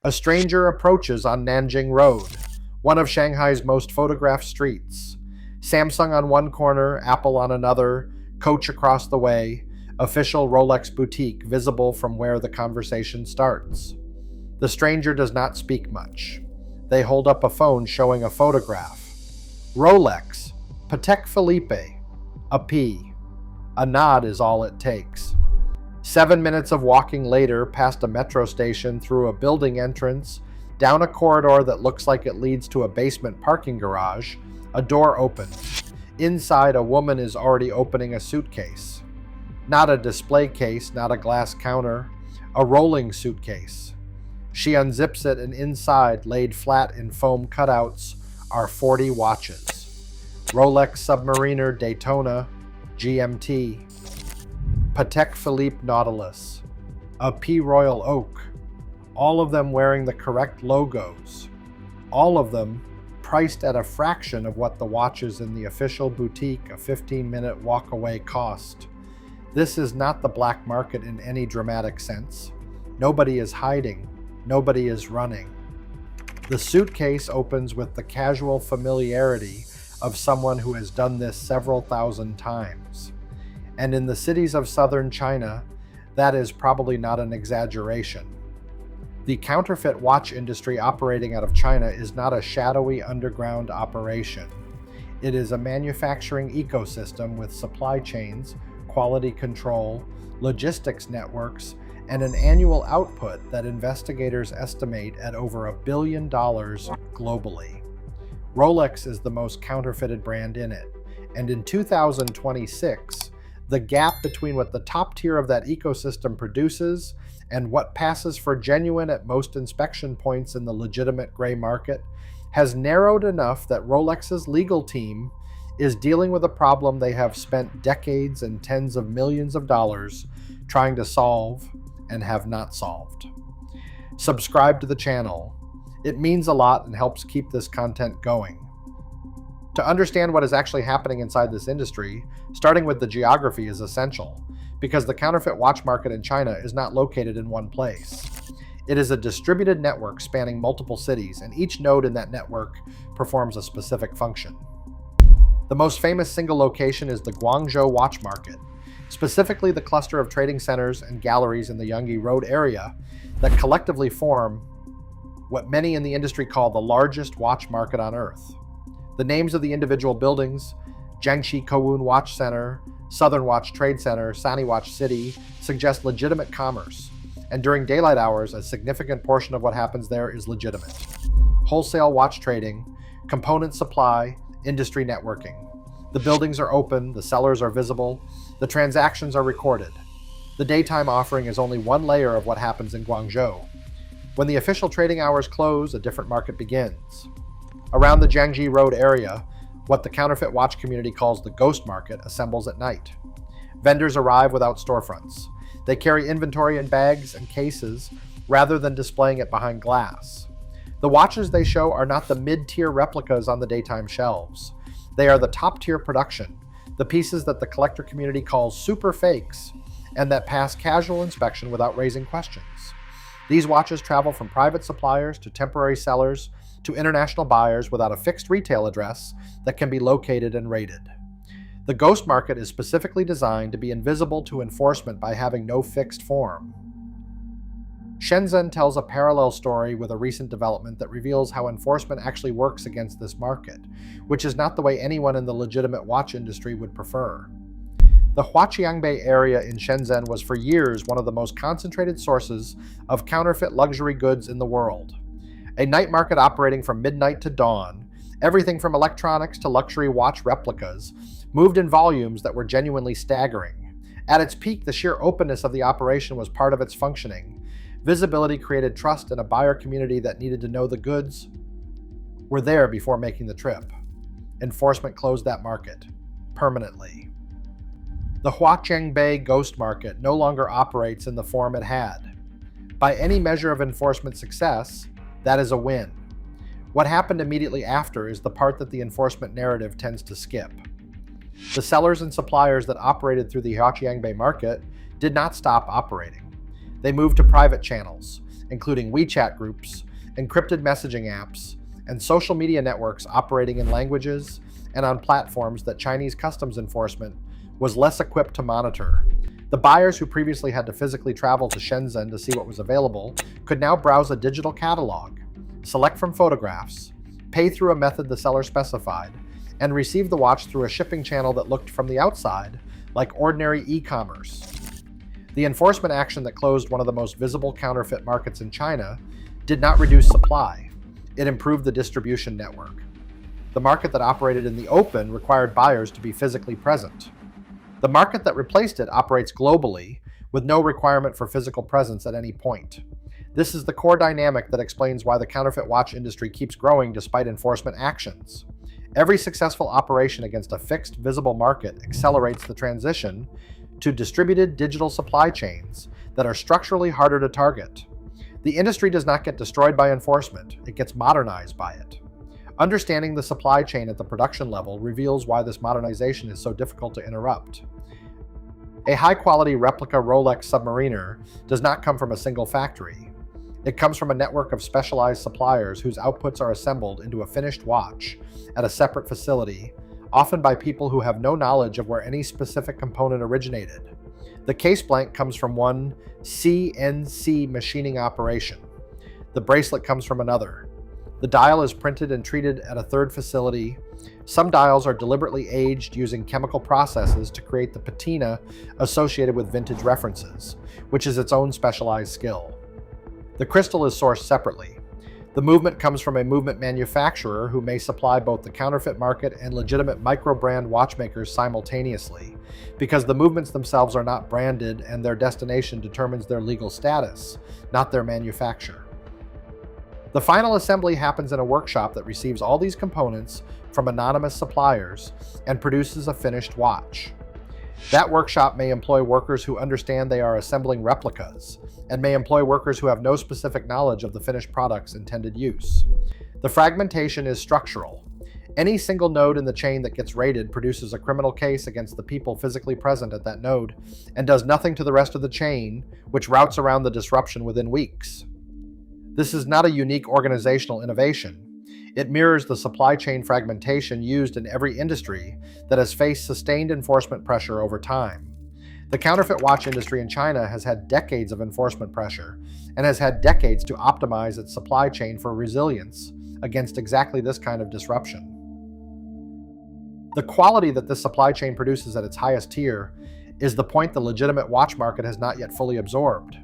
A stranger approaches on Nanjing Road, one of Shanghai's most photographed streets. Samsung on one corner, Apple on another, Coach across the way, official Rolex boutique visible from where the conversation starts. The stranger does not speak much. They hold up a phone showing a photograph. Rolex, Patek Philippe, a P. A nod is all it takes. 7 minutes of walking later, past a metro station, through a building entrance, down a corridor that looks like it leads to a basement parking garage, a door opens. Inside, a woman is already opening a suitcase. Not a display case, not a glass counter, a rolling suitcase. She unzips it, and inside, laid flat in foam cutouts, are 40 watches. Rolex Submariner Daytona, GMT, Patek Philippe Nautilus, a P Royal Oak, all of them wearing the correct logos, all of them priced at a fraction of what the watches in the official boutique a 15-minute walk away cost. This is not the black market in any dramatic sense. Nobody is hiding, nobody is running. The suitcase opens with the casual familiarity of someone who has done this several thousand times. And in the cities of southern China, that is probably not an exaggeration. The counterfeit watch industry operating out of China is not a shadowy underground operation. It is a manufacturing ecosystem with supply chains, quality control, logistics networks, and an annual output that investigators estimate at over $1 billion globally. Rolex is the most counterfeited brand in it, and in 2026, the gap between what the top tier of that ecosystem produces and what passes for genuine at most inspection points in the legitimate gray market has narrowed enough that Rolex's legal team is dealing with a problem they have spent decades and tens of millions of dollars trying to solve and have not solved. Subscribe to the channel. It means a lot and helps keep this content going. To understand what is actually happening inside this industry, starting with the geography is essential, because the counterfeit watch market in China is not located in one place. It is a distributed network spanning multiple cities, and each node in that network performs a specific function. The most famous single location is the Guangzhou watch market, specifically the cluster of trading centers and galleries in the Yangtze Road area that collectively form what many in the industry call the largest watch market on Earth. The names of the individual buildings, Jiangxi Kowun Watch Center, Southern Watch Trade Center, Sany Watch City, suggest legitimate commerce, and during daylight hours, a significant portion of what happens there is legitimate. Wholesale watch trading, component supply, industry networking. The buildings are open, the sellers are visible, the transactions are recorded. The daytime offering is only one layer of what happens in Guangzhou. When the official trading hours close, a different market begins. Around the Jiangxi Road area, what the counterfeit watch community calls the ghost market assembles at night. Vendors arrive without storefronts. They carry inventory in bags and cases rather than displaying it behind glass. The watches they show are not the mid-tier replicas on the daytime shelves. They are the top-tier production, the pieces that the collector community calls super fakes and that pass casual inspection without raising questions. These watches travel from private suppliers to temporary sellers to international buyers without a fixed retail address that can be located and rated. The ghost market is specifically designed to be invisible to enforcement by having no fixed form. Shenzhen tells a parallel story with a recent development that reveals how enforcement actually works against this market, which is not the way anyone in the legitimate watch industry would prefer. The Huaqiangbei area in Shenzhen was for years one of the most concentrated sources of counterfeit luxury goods in the world. A night market operating from midnight to dawn, everything from electronics to luxury watch replicas moved in volumes that were genuinely staggering. At its peak, the sheer openness of the operation was part of its functioning. Visibility created trust in a buyer community that needed to know the goods were there before making the trip. Enforcement closed that market permanently. The Huaqiangbei ghost market no longer operates in the form it had. By any measure of enforcement success, that is a win. What happened immediately after is the part that the enforcement narrative tends to skip. The sellers and suppliers that operated through the Huaqiangbei market did not stop operating. They moved to private channels, including WeChat groups, encrypted messaging apps, and social media networks operating in languages and on platforms that Chinese customs enforcement was less equipped to monitor. The buyers who previously had to physically travel to Shenzhen to see what was available could now browse a digital catalog, select from photographs, pay through a method the seller specified, and receive the watch through a shipping channel that looked from the outside like ordinary e-commerce. The enforcement action that closed one of the most visible counterfeit markets in China did not reduce supply. It improved the distribution network. The market that operated in the open required buyers to be physically present. The market that replaced it operates globally, with no requirement for physical presence at any point. This is the core dynamic that explains why the counterfeit watch industry keeps growing despite enforcement actions. Every successful operation against a fixed, visible market accelerates the transition to distributed digital supply chains that are structurally harder to target. The industry does not get destroyed by enforcement, it gets modernized by it. Understanding the supply chain at the production level reveals why this modernization is so difficult to interrupt. A high-quality replica Rolex Submariner does not come from a single factory. It comes from a network of specialized suppliers whose outputs are assembled into a finished watch at a separate facility, often by people who have no knowledge of where any specific component originated. The case blank comes from one CNC machining operation. The bracelet comes from another. The dial is printed and treated at a third facility. Some dials are deliberately aged using chemical processes to create the patina associated with vintage references, which is its own specialized skill. The crystal is sourced separately. The movement comes from a movement manufacturer who may supply both the counterfeit market and legitimate micro-brand watchmakers simultaneously, because the movements themselves are not branded and their destination determines their legal status, not their manufacture. The final assembly happens in a workshop that receives all these components from anonymous suppliers and produces a finished watch. That workshop may employ workers who understand they are assembling replicas, and may employ workers who have no specific knowledge of the finished product's intended use. The fragmentation is structural. Any single node in the chain that gets raided produces a criminal case against the people physically present at that node, and does nothing to the rest of the chain, which routes around the disruption within weeks. This is not a unique organizational innovation. It mirrors the supply chain fragmentation used in every industry that has faced sustained enforcement pressure over time. The counterfeit watch industry in China has had decades of enforcement pressure and has had decades to optimize its supply chain for resilience against exactly this kind of disruption. The quality that this supply chain produces at its highest tier is the point the legitimate watch market has not yet fully absorbed.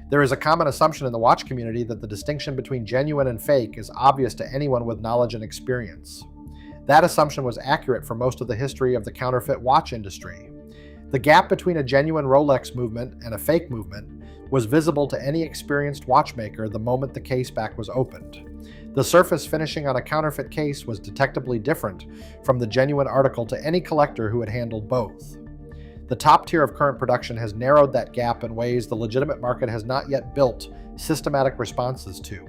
There is a common assumption in the watch community that the distinction between genuine and fake is obvious to anyone with knowledge and experience. That assumption was accurate for most of the history of the counterfeit watch industry. The gap between a genuine Rolex movement and a fake movement was visible to any experienced watchmaker the moment the case back was opened. The surface finishing on a counterfeit case was detectably different from the genuine article to any collector who had handled both. The top tier of current production has narrowed that gap in ways the legitimate market has not yet built systematic responses to.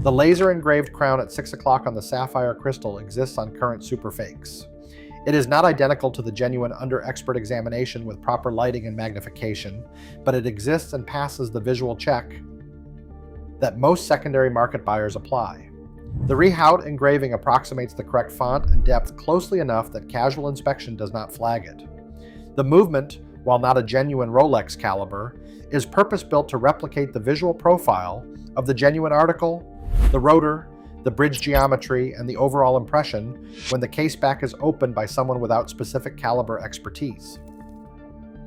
The laser-engraved crown at 6 o'clock on the sapphire crystal exists on current superfakes. It is not identical to the genuine under expert examination with proper lighting and magnification, but it exists and passes the visual check that most secondary market buyers apply. The rehaut engraving approximates the correct font and depth closely enough that casual inspection does not flag it. The movement, while not a genuine Rolex caliber, is purpose-built to replicate the visual profile of the genuine article, the rotor, the bridge geometry, and the overall impression when the case back is opened by someone without specific caliber expertise.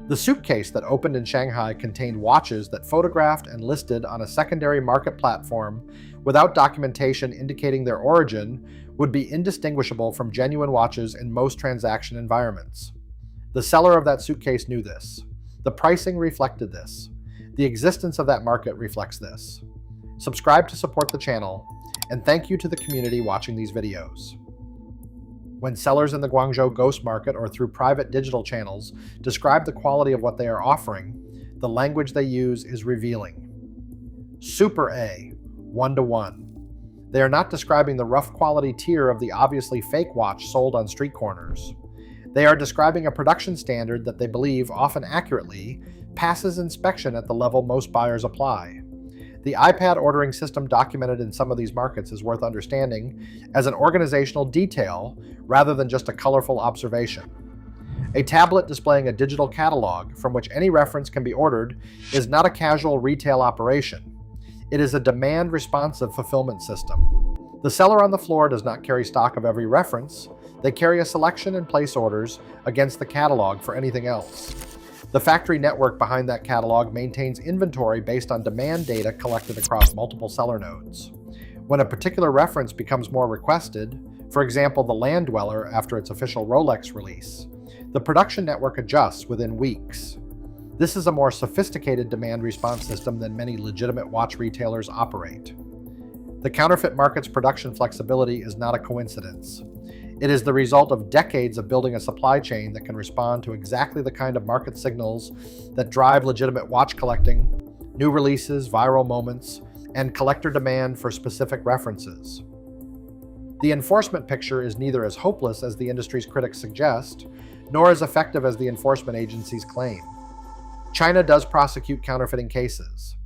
The suitcase that opened in Shanghai contained watches that photographed and listed on a secondary market platform without documentation indicating their origin would be indistinguishable from genuine watches in most transaction environments. The seller of that suitcase knew this. The pricing reflected this. The existence of that market reflects this. Subscribe to support the channel, and thank you to the community watching these videos. When sellers in the Guangzhou ghost market or through private digital channels describe the quality of what they are offering, the language they use is revealing. Super A, 1-to-1. They are not describing the rough quality tier of the obviously fake watch sold on street corners. They are describing a production standard that they believe, often accurately, passes inspection at the level most buyers apply. The iPad ordering system documented in some of these markets is worth understanding as an organizational detail rather than just a colorful observation. A tablet displaying a digital catalog from which any reference can be ordered is not a casual retail operation. It is a demand-responsive fulfillment system. The seller on the floor does not carry stock of every reference. They carry a selection and place orders against the catalog for anything else. The factory network behind that catalog maintains inventory based on demand data collected across multiple seller nodes. When a particular reference becomes more requested, for example the Land Dweller after its official Rolex release, the production network adjusts within weeks. This is a more sophisticated demand response system than many legitimate watch retailers operate. The counterfeit market's production flexibility is not a coincidence. It is the result of decades of building a supply chain that can respond to exactly the kind of market signals that drive legitimate watch collecting, new releases, viral moments, and collector demand for specific references. The enforcement picture is neither as hopeless as the industry's critics suggest, nor as effective as the enforcement agencies claim. China does prosecute counterfeiting cases.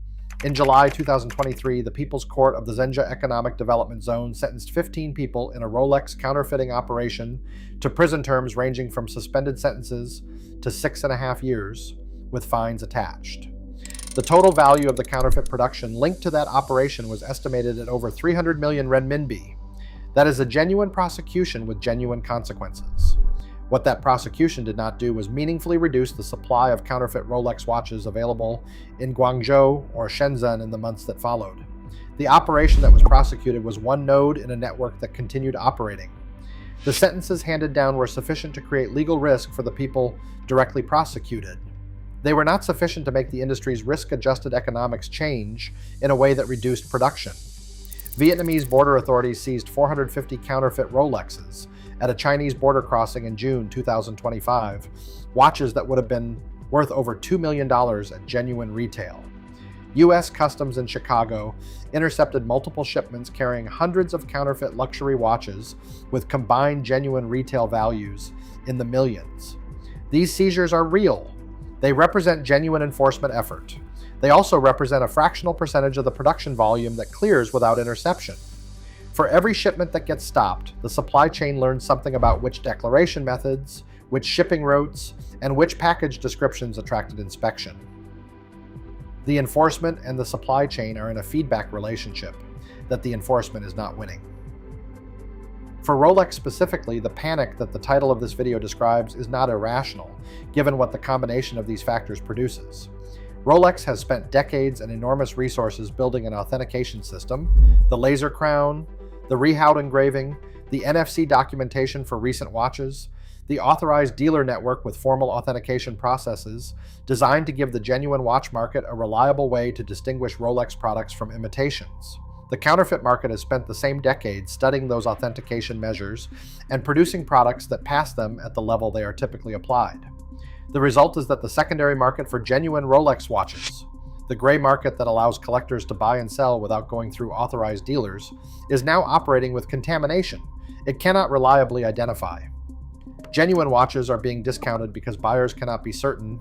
In July 2023, the People's Court of the Zhenjiang Economic Development Zone sentenced 15 people in a Rolex counterfeiting operation to prison terms ranging from suspended sentences to 6.5 years, with fines attached. The total value of the counterfeit production linked to that operation was estimated at over 300 million renminbi. That is a genuine prosecution with genuine consequences. What that prosecution did not do was meaningfully reduce the supply of counterfeit Rolex watches available in Guangzhou or Shenzhen in the months that followed. The operation that was prosecuted was one node in a network that continued operating. The sentences handed down were sufficient to create legal risk for the people directly prosecuted. They were not sufficient to make the industry's risk-adjusted economics change in a way that reduced production. Vietnamese border authorities seized 450 counterfeit Rolexes at a Chinese border crossing in June 2025, watches that would have been worth over $2 million at genuine retail. U.S. Customs in Chicago intercepted multiple shipments carrying hundreds of counterfeit luxury watches with combined genuine retail values in the millions. These seizures are real. They represent genuine enforcement effort. They also represent a fractional percentage of the production volume that clears without interception. For every shipment that gets stopped, the supply chain learns something about which declaration methods, which shipping routes, and which package descriptions attracted inspection. The enforcement and the supply chain are in a feedback relationship that the enforcement is not winning. For Rolex specifically, the panic that the title of this video describes is not irrational, given what the combination of these factors produces. Rolex has spent decades and enormous resources building an authentication system, the laser crown, the rehout engraving, the NFC documentation for recent watches, the authorized dealer network with formal authentication processes designed to give the genuine watch market a reliable way to distinguish Rolex products from imitations. The counterfeit market has spent the same decade studying those authentication measures and producing products that pass them at the level they are typically applied. The result is that the secondary market for genuine Rolex watches, the gray market that allows collectors to buy and sell without going through authorized dealers, is now operating with contamination it cannot reliably identify. Genuine watches are being discounted because buyers cannot be certain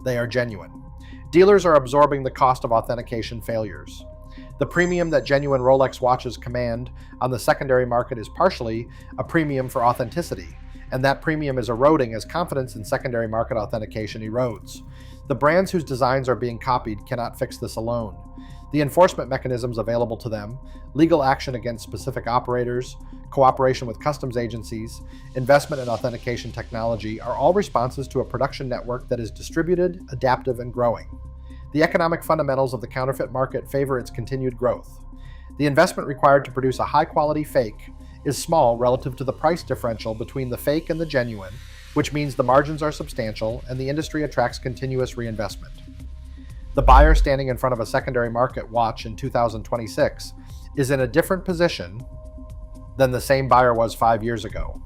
they are genuine. Dealers are absorbing the cost of authentication failures. The premium that genuine Rolex watches command on the secondary market is partially a premium for authenticity, and that premium is eroding as confidence in secondary market authentication erodes. The brands whose designs are being copied cannot fix this alone. The enforcement mechanisms available to them, legal action against specific operators, cooperation with customs agencies, investment in authentication technology are all responses to a production network that is distributed, adaptive, and growing. The economic fundamentals of the counterfeit market favor its continued growth. The investment required to produce a high-quality fake is small relative to the price differential between the fake and the genuine, which means the margins are substantial and the industry attracts continuous reinvestment. The buyer standing in front of a secondary market watch in 2026 is in a different position than the same buyer was 5 years ago.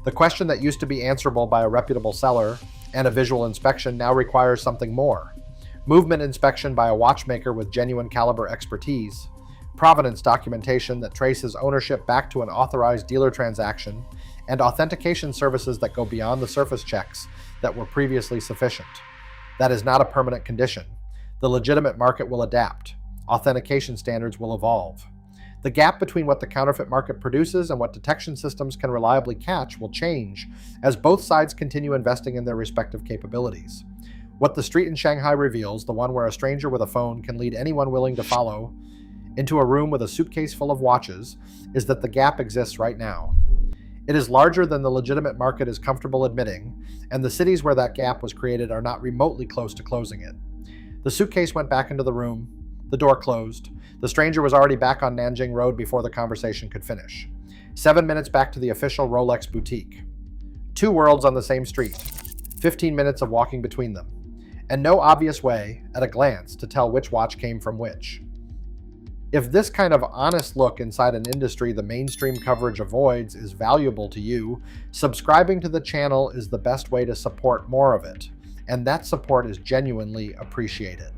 The question that used to be answerable by a reputable seller and a visual inspection now requires something more. Movement inspection by a watchmaker with genuine caliber expertise, provenance documentation that traces ownership back to an authorized dealer transaction, and authentication services that go beyond the surface checks that were previously sufficient. That is not a permanent condition. The legitimate market will adapt. authentication standards will evolve. The gap between what the counterfeit market produces and what detection systems can reliably catch will change as both sides continue investing in their respective capabilities. What the street in Shanghai reveals, the one where a stranger with a phone can lead anyone willing to follow into a room with a suitcase full of watches, is that the gap exists right now. It is larger than the legitimate market is comfortable admitting, and the cities where that gap was created are not remotely close to closing it. The suitcase went back into the room, the door closed. The stranger was already back on Nanjing Road before the conversation could finish. 7 minutes back to the official Rolex boutique. 2 worlds on the same street. 15 minutes of walking between them. And no obvious way, at a glance, to tell which watch came from which. If this kind of honest look inside an industry the mainstream coverage avoids is valuable to you, subscribing to the channel is the best way to support more of it, and that support is genuinely appreciated.